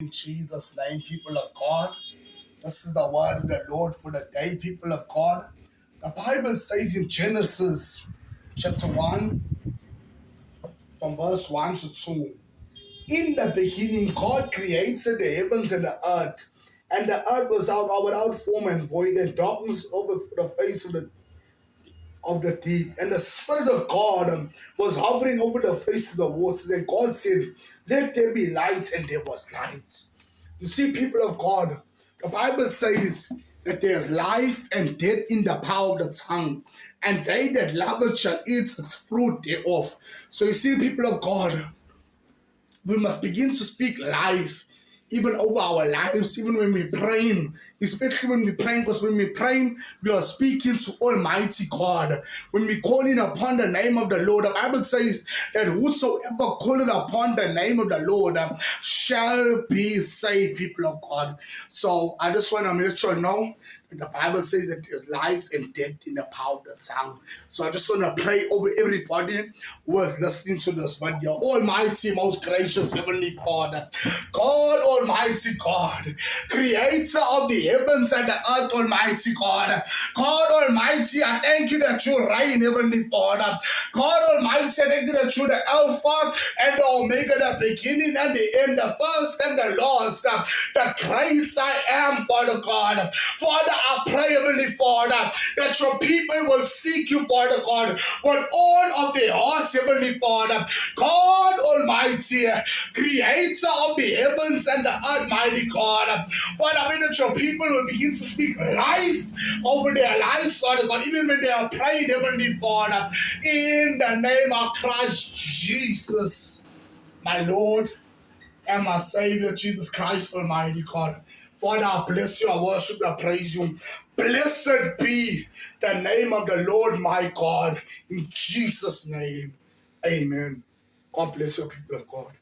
In Jesus' name, people of God. This is the word of the Lord for the day, people of God. The Bible says in Genesis chapter 1, from verse 1 to 2. In the beginning, God created the heavens and the earth. And the earth was without form and void, and darkness over the face of the deep. And the Spirit of God was hovering over the face of the waters. And God said, "Let there be light," and there was light. You see, people of God, the Bible says that there's life and death in the power of the tongue, and they that love it shall eat its fruit thereof. So you see, people of God, we must begin to speak life even over our lives, even when we pray, especially when we pray, because when we pray, we are speaking to Almighty God. When we call in upon the name of the Lord, the Bible says that whosoever calleth upon the name of the Lord shall be saved, people of God. So I just want to make sure you know that the Bible says that there's life and death in the power of the tongue. So I just want to pray over everybody who is listening to this video. Almighty, most gracious Heavenly Father, God Almighty God, creator of the heavens and the earth, Almighty God. God Almighty, I thank you that you reign, Heavenly Father. God Almighty, I thank you that you're the Alpha and the Omega, the beginning and the end, the first and the last, the great I am, Father God. Father, I pray, Heavenly Father, that your people will seek you, Father God, with all of their hearts, Heavenly Father. God Almighty, creator of the heavens and the earth, mighty God. Father, I pray that your people will begin to speak life over their lives, Father God, even when they are praying, Heavenly Father, in the name of Christ Jesus, my Lord and my Savior, Jesus Christ, Almighty God. Father, I bless you, I worship you, I praise you. Blessed be the name of the Lord, my God. In Jesus' name, amen. God bless you, people of God.